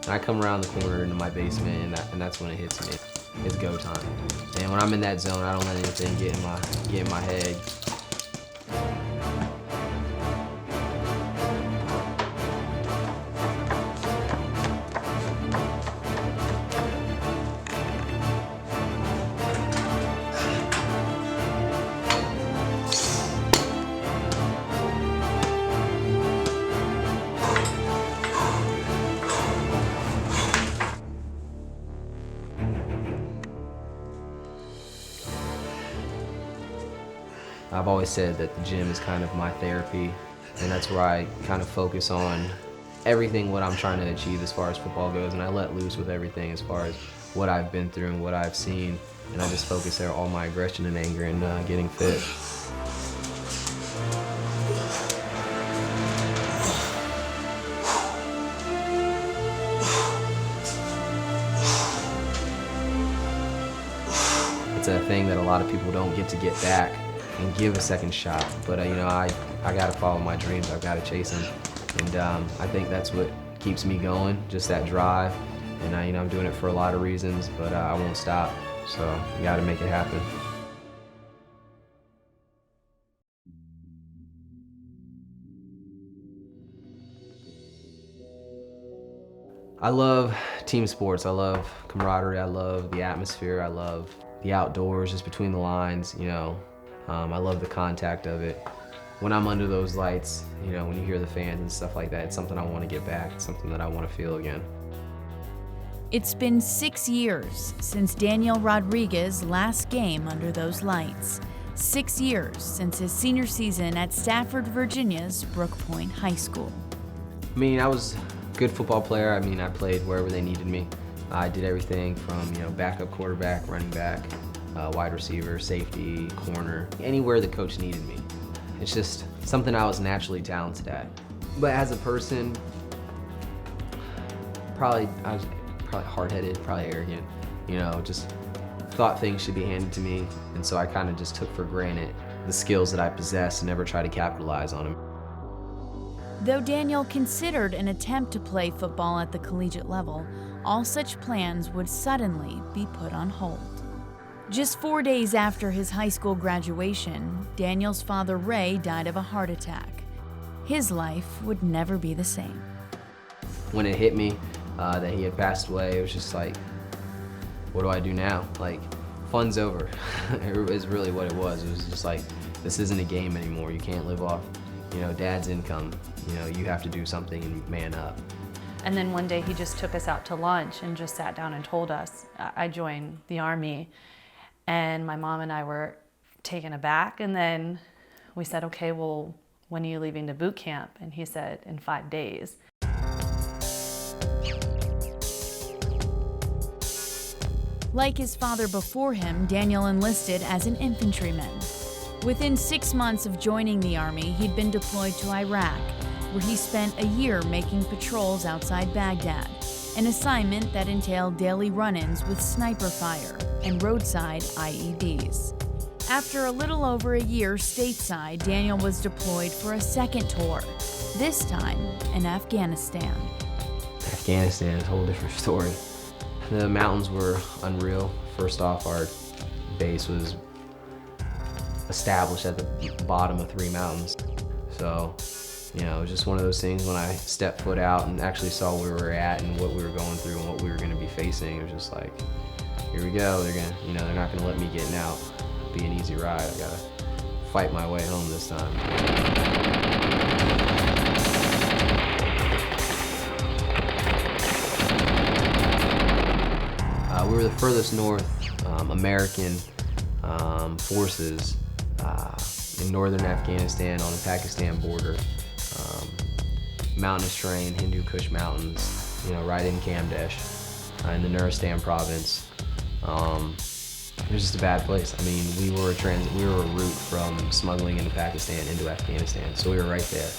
And I come around the corner into my basement, and that's when it hits me. It's go time. And when I'm in that zone, I don't let anything get in my head. I've always said that the gym is kind of my therapy, and that's where I kind of focus on everything what I'm trying to achieve as far as football goes, and I let loose with everything as far as what I've been through and what I've seen, and I just focus there all my aggression and anger and getting fit. It's a thing that a lot of people don't get back and give a second shot, but you know, I gotta follow my dreams. I've gotta chase them, and I think that's what keeps me going, just that drive. And you know, I'm doing it for a lot of reasons, but I won't stop. So you gotta make it happen. I love team sports. I love camaraderie. I love the atmosphere. I love the outdoors, just between the lines, you know. I love the contact of it. When I'm under those lights, you know, when you hear the fans and stuff like that, it's something I want to get back. It's something that I want to feel again. It's been 6 years since Daniel Rodriguez's last game under those lights. 6 years since his senior season at Stafford, Virginia's Brook Point High School. I mean, I was a good football player. I mean, I played wherever they needed me. I did everything from, you know, backup quarterback, running back, wide receiver, safety, corner, anywhere the coach needed me. It's just something I was naturally talented at. But as a person, I was probably hard-headed, probably arrogant, you know, just thought things should be handed to me, and so I kind of just took for granted the skills that I possessed and never tried to capitalize on them. Though Daniel considered an attempt to play football at the collegiate level, all such plans would suddenly be put on hold. Just 4 days after his high school graduation, Daniel's father, Ray, died of a heart attack. His life would never be the same. When it hit me that he had passed away, it was just like, what do I do now? Like, fun's over. It was really what it was. It was just like, this isn't a game anymore. You can't live off, you know, dad's income. You know, you have to do something and man up. And then one day he just took us out to lunch and just sat down and told us, I joined the Army. And my mom and I were taken aback, and then we said, okay, well, when are you leaving to boot camp? And he said, in 5 days. Like his father before him, Daniel enlisted as an infantryman. Within 6 months of joining the Army, he'd been deployed to Iraq, where he spent a year making patrols outside Baghdad, an assignment that entailed daily run-ins with sniper fire and roadside IEDs. After a little over a year stateside, Daniel was deployed for a second tour, this time in Afghanistan. Afghanistan is a whole different story. The mountains were unreal. First off, our base was established at the bottom of 3 mountains. So, you know, it was just one of those things when I stepped foot out and actually saw where we were at and what we were going through and what we were going to be facing. It was just like, here we go. They're not going to let me get out. It'll be an easy ride. I got to fight my way home this time. We were the furthest north American forces in northern Afghanistan on the Pakistan border. Mountainous terrain, Hindu Kush Mountains, you know, right in Kamdesh, in the Nuristan province. It was just a bad place. I mean, we were a route from smuggling into Pakistan into Afghanistan, so we were right there.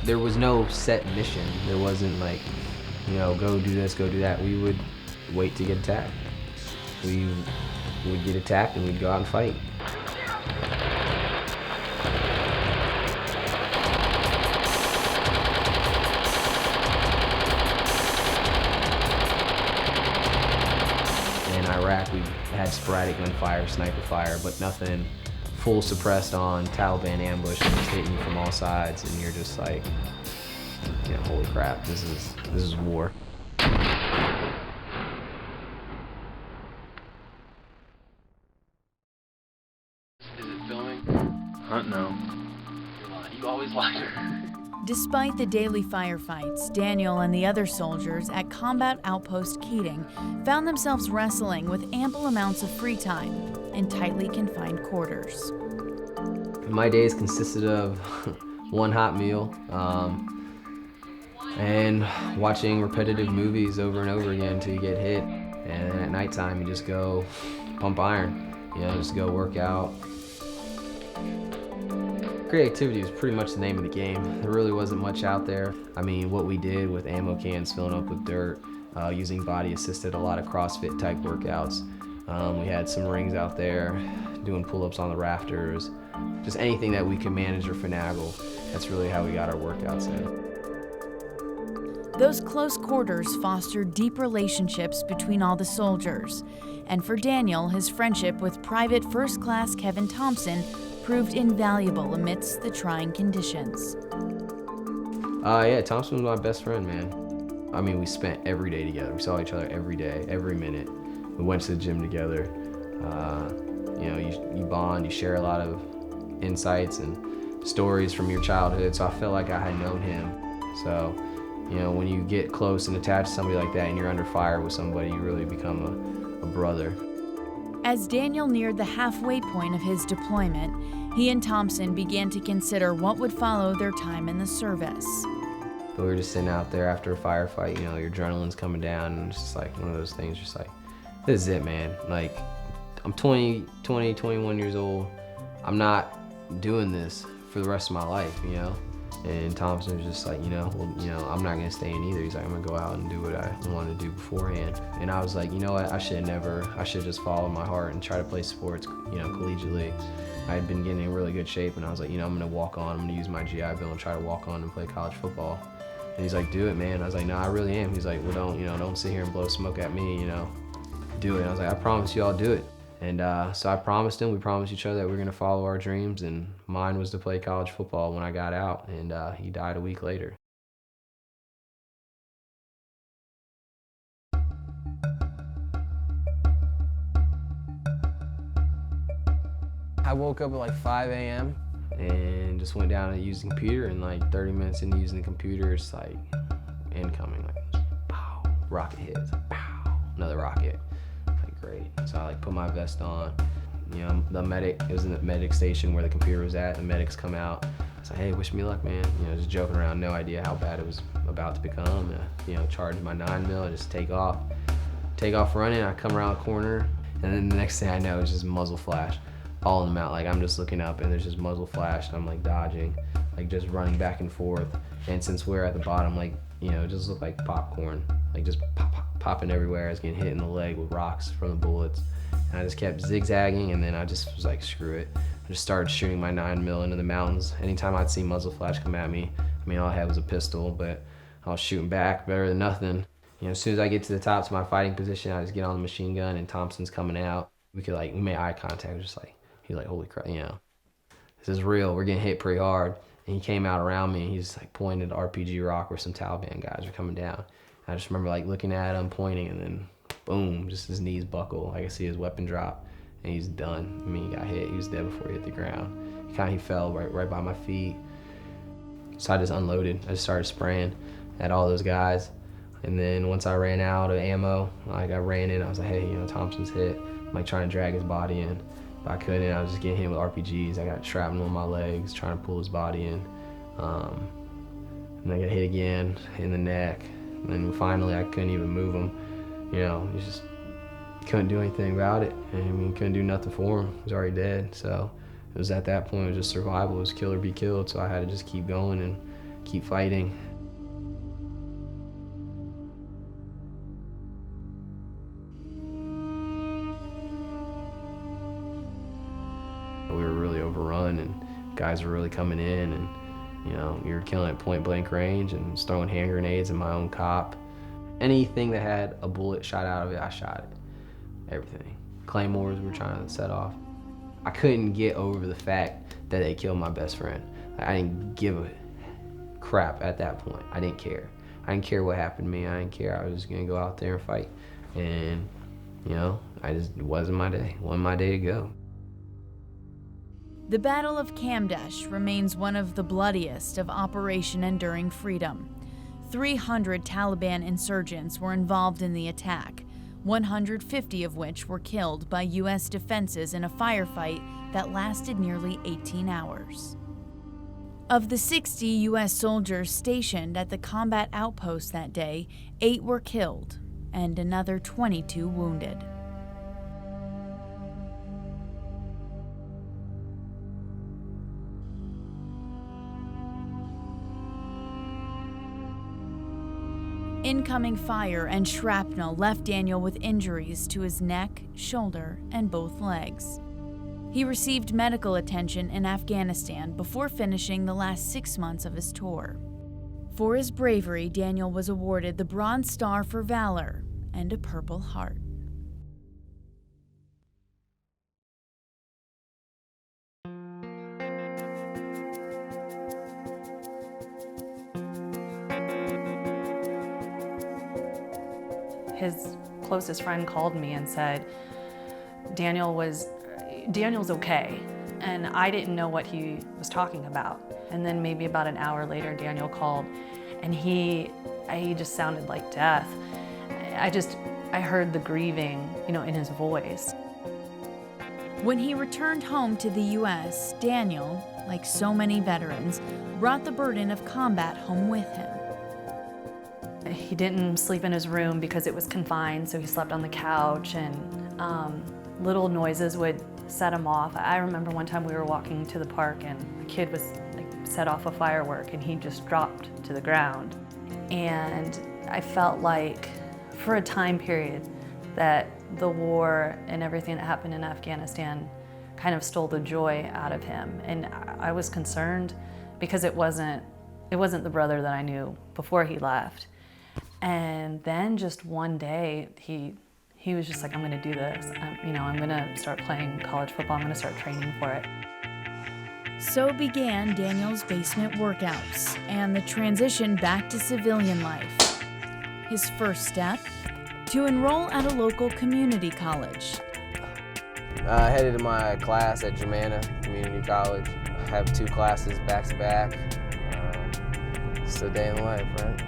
There was no set mission. There wasn't like, you know, go do this, go do that. We would wait to get attacked. We would get attacked and we'd go out and fight. Iraq, we had sporadic gunfire, sniper fire, but nothing full suppressed on Taliban ambush and just hitting you from all sides, and you're just like, you know, holy crap, this is war. Is it filming? No. You're lying. You always lie. Despite the daily firefights, Daniel and the other soldiers at Combat Outpost Keating found themselves wrestling with ample amounts of free time in tightly confined quarters. My days consisted of one hot meal and watching repetitive movies over and over again until you get hit. And then at nighttime, you just go pump iron, you know, just go work out. Creativity is pretty much the name of the game. There really wasn't much out there. I mean, what we did with ammo cans filling up with dirt, using body assisted, a lot of CrossFit type workouts. We had some rings out there, doing pull-ups on the rafters, just anything that we could manage or finagle. That's really how we got our workouts in. Those close quarters fostered deep relationships between all the soldiers. And for Daniel, his friendship with Private First Class Kevin Thompson proved invaluable amidst the trying conditions. Yeah, Thompson was my best friend, man. I mean, we spent every day together. We saw each other every day, every minute. We went to the gym together. You know, you bond, you share a lot of insights and stories from your childhood, so I felt like I had known him. So, you know, when you get close and attached to somebody like that and you're under fire with somebody, you really become a brother. As Daniel neared the halfway point of his deployment, he and Thompson began to consider what would follow their time in the service. But we were just sitting out there after a firefight, you know, your adrenaline's coming down, and it's just like one of those things, just like, this is it, man. Like, I'm 21 years old. I'm not doing this for the rest of my life, you know? And Thompson was just like, well, I'm not gonna stay in either. He's like, I'm gonna go out and do what I wanted to do beforehand. And I was like, you know what, I should just follow my heart and try to play sports, collegiately. I had been getting in really good shape, and I was like, I'm gonna walk on, I'm gonna use my GI Bill and try to walk on and play college football. And he's like, do it, man. I was like, no, I really am. He's like, well, don't sit here and blow smoke at me, do it. And I was like, I promise you I'll do it. And so I promised him, we promised each other that we were gonna follow our dreams, and mine was to play college football when I got out, and he died a week later. I woke up at like 5 a.m. and just went down and used the computer, and like 30 minutes into using the computer, it's like incoming, like pow, rocket hits, pow, another rocket. Great. So I put my vest on. The medic, it was in the medic station where the computer was at. The medics come out. I was like, hey, wish me luck, man. Just joking around, no idea how bad it was about to become. Charge my 9mm, just take off running. I come around the corner, and then the next thing I know is just muzzle flash all in the mount. Like, I'm just looking up, and there's just muzzle flash, and I'm like dodging, like just running back and forth. And since we're at the bottom, it just looked like popcorn, like just popping everywhere. I was getting hit in the leg with rocks from the bullets. And I just kept zigzagging, and then I just was like, screw it. I just started shooting my 9mm into the mountains. Anytime I'd see muzzle flash come at me, all I had was a pistol, but I was shooting back, better than nothing. As soon as I get to the top to my fighting position, I just get on the machine gun, and Thompson's coming out. We made eye contact, just like, he's like, holy crap, this is real, we're getting hit pretty hard. And he came out around me, and he's like pointing at RPG Rock where some Taliban guys are coming down. I just remember looking at him, pointing, and then boom, just his knees buckle. I could see his weapon drop, and he's done. He got hit. He was dead before he hit the ground. He fell right by my feet. So I just unloaded. I just started spraying at all those guys. And then once I ran out of ammo, I ran in. I was like, hey, Thompson's hit. I'm trying to drag his body in, but I couldn't. I was just getting hit with RPGs. I got shrapnel in my legs, trying to pull his body in. And I got hit again in the neck. And then finally, I couldn't even move him. You just couldn't do anything about it. And couldn't do nothing for him. He was already dead. So it was at that point, it was just survival. It was kill or be killed. So I had to just keep going and keep fighting. We were really overrun, and guys were really coming in, and you were killing at point blank range and throwing hand grenades at my own cop. Anything that had a bullet shot out of it, I shot it. everything. Claymores were trying to set off. I couldn't get over the fact that they killed my best friend. I didn't give a crap at that point. I didn't care. I didn't care what happened to me. I didn't care. I was just gonna go out there and fight. And, you know, it wasn't my day. It wasn't my day to go. The Battle of Kamdesh remains one of the bloodiest of Operation Enduring Freedom. 300 Taliban insurgents were involved in the attack, 150 of which were killed by U.S. defenses in a firefight that lasted nearly 18 hours. Of the 60 U.S. soldiers stationed at the combat outpost that day, 8 were killed and another 22 wounded. Incoming fire and shrapnel left Daniel with injuries to his neck, shoulder, and both legs. He received medical attention in Afghanistan before finishing the last 6 months of his tour. For his bravery, Daniel was awarded the Bronze Star for Valor and a Purple Heart. His closest friend called me and said, Daniel's okay. And I didn't know what he was talking about. And then maybe about an hour later, Daniel called, and he just sounded like death. I heard the grieving, in his voice. When he returned home to the U.S., Daniel, like so many veterans, brought the burden of combat home with him. He didn't sleep in his room because it was confined, so he slept on the couch, and little noises would set him off. I remember one time we were walking to the park and a kid was set off a firework and he just dropped to the ground. And I felt like for a time period that the war and everything that happened in Afghanistan kind of stole the joy out of him. And I was concerned because it wasn't the brother that I knew before he left. And then just one day, he was just like, I'm gonna do this. I'm gonna start playing college football. I'm gonna start training for it. So began Daniel's basement workouts and the transition back to civilian life. His first step, to enroll at a local community college. I headed to my class at Germanna Community College. I have 2 classes back to back. It's a day in the life, right?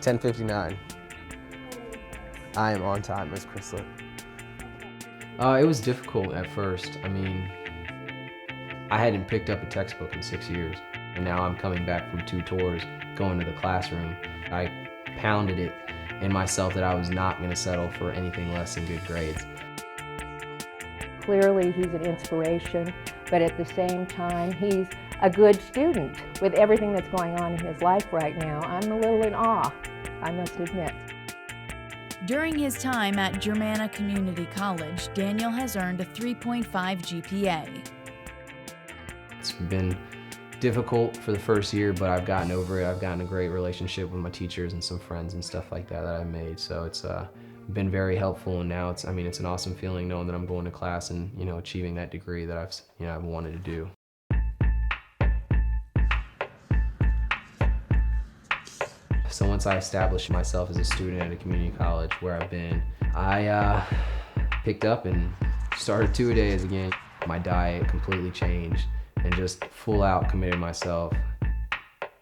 10:59. I am on time, Miss Chrislett. It was difficult at first. I hadn't picked up a textbook in 6 years, and now I'm coming back from 2 tours, going to the classroom. I pounded it in myself that I was not going to settle for anything less than good grades. Clearly, he's an inspiration, but at the same time, he's a good student with everything that's going on in his life right now. I'm a little in awe, I must admit. During his time at Germanna Community College, Daniel has earned a 3.5 GPA. It's been difficult for the first year, but I've gotten over it. I've gotten a great relationship with my teachers and some friends and stuff like that I've made. So it's been very helpful, and now it's an awesome feeling knowing that I'm going to class and achieving that degree that I've wanted to do. So once I established myself as a student at a community college where I've been, I picked up and started 2-a-days again. My diet completely changed and just full out committed myself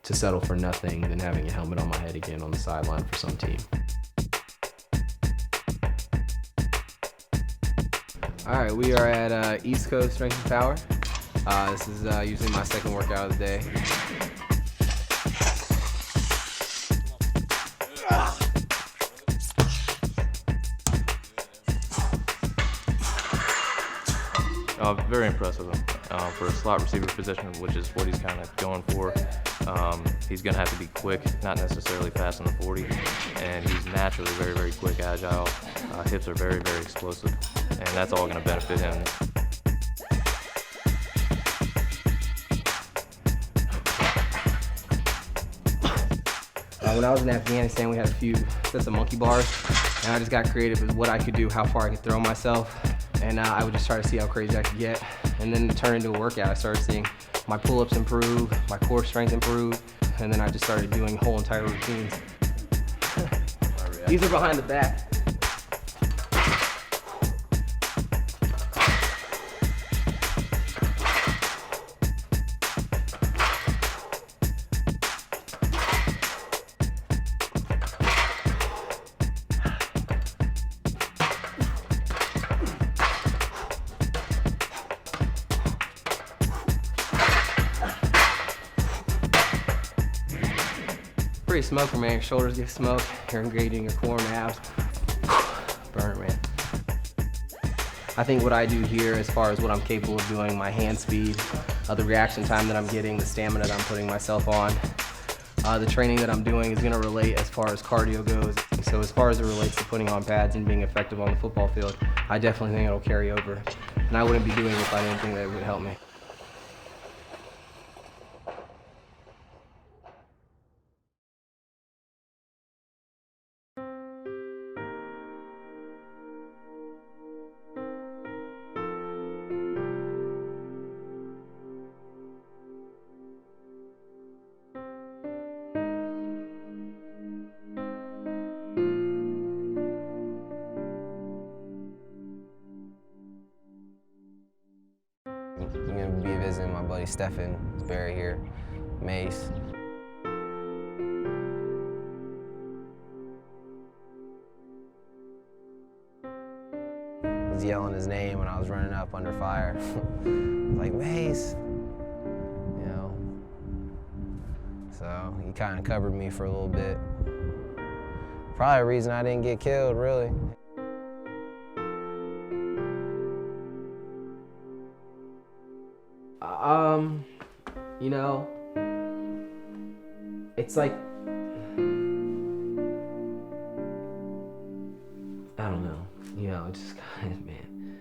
to settle for nothing than having a helmet on my head again on the sideline for some team. All right, we are at East Coast Strength and Power. This is usually my second workout of the day. Very impressed with him for a slot receiver position, which is what he's kind of going for. He's going to have to be quick, not necessarily fast in the 40, and he's naturally very, very quick, agile. Hips are very, very explosive, and that's all going to benefit him. When I was in Afghanistan, we had a few sets of monkey bars, and I just got creative with what I could do, how far I could throw myself, and I would just try to see how crazy I could get, and then turn into a workout. I started seeing my pull-ups improve, my core strength improve, and then I just started doing whole entire routines. These are behind the back. Pretty smoker, man. Your shoulders get smoked. You're engaging your core and abs. Burn, man. I think what I do here, as far as what I'm capable of doing, my hand speed, the reaction time that I'm getting, the stamina that I'm putting myself on, the training that I'm doing is going to relate as far as cardio goes. So as far as it relates to putting on pads and being effective on the football field, I definitely think it'll carry over. And I wouldn't be doing it if I didn't think that it would help me. I'm going to be visiting my buddy Stephen. He's buried here. Mace. I was yelling his name when I was running up under fire. Like, Mace. You know. So he kind of covered me for a little bit. Probably a reason I didn't get killed, really. You know, it's like, I don't know, you know, it's just kind of, man,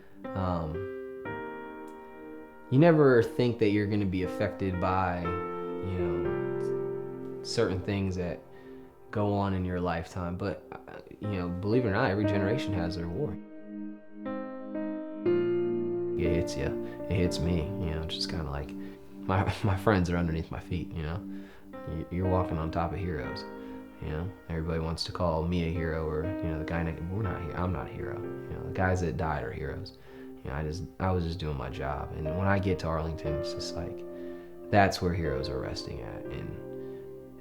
you never think that you're going to be affected by, you know, certain things that go on in your lifetime, but, you know, believe it or not, every generation has their war. It hits you, it hits me, you know, just kind of like, my friends are underneath my feet, you know. You're walking on top of heroes, you know. Everybody wants to call me a hero, or, you know, the guy next, we're not here. I'm not a hero. You know, the guys that died are heroes. You know, I was just doing my job. And when I get to Arlington, it's just like, that's where heroes are resting at. And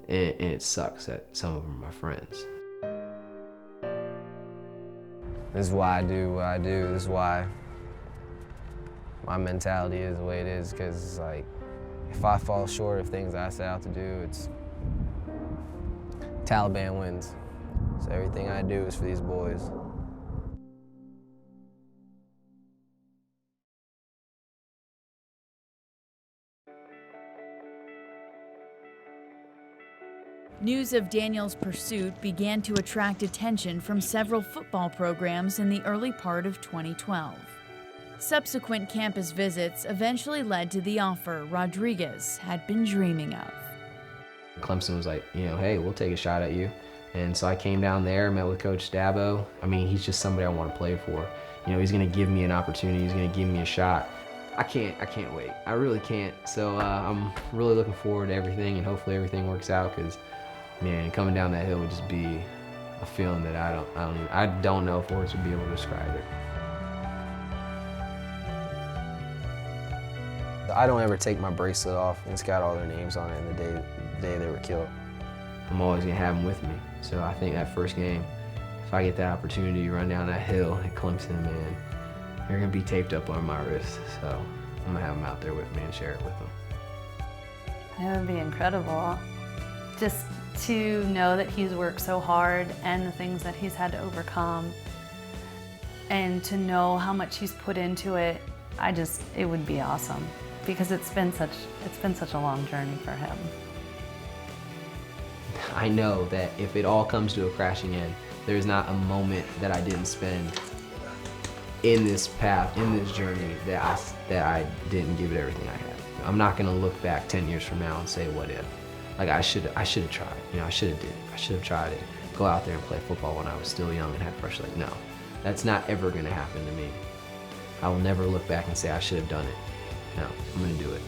it sucks that some of them are my friends. This is why I do what I do. This is why my mentality is the way it is, because it's like, if I fall short of things I set out to do, it's Taliban wins. So everything I do is for these boys. News of Daniel's pursuit began to attract attention from several football programs in the early part of 2012. Subsequent campus visits eventually led to the offer Rodriguez had been dreaming of. Clemson was like, you know, hey, we'll take a shot at you. And so I came down there, met with Coach Dabo. I mean, he's just somebody I want to play for. You know, he's going to give me an opportunity. He's going to give me a shot. I can't wait. I really can't. So I'm really looking forward to everything, and hopefully everything works out, because, man, coming down that hill would just be a feeling that I don't know if words would be able to describe it. I don't ever take my bracelet off. It's got all their names on it and the day they were killed. I'm always gonna have them with me. So I think that first game, if I get that opportunity to run down that hill at Clemson, man, they're gonna be taped up on my wrist. So I'm gonna have them out there with me and share it with them. It would be incredible. Just to know that he's worked so hard and the things that he's had to overcome, and to know how much he's put into it, it would be awesome, because it's been such a long journey for him. I know that if it all comes to a crashing end, there's not a moment that I didn't spend in this path, in this journey, that I didn't give it everything I had. I'm not gonna look back 10 years from now and say, what if? like I should have tried. You know, I should have tried it. Go out there and play football when I was still young and had fresh legs. No, that's not ever gonna happen to me. I will never look back and say I should have done it. No, I'm gonna do it.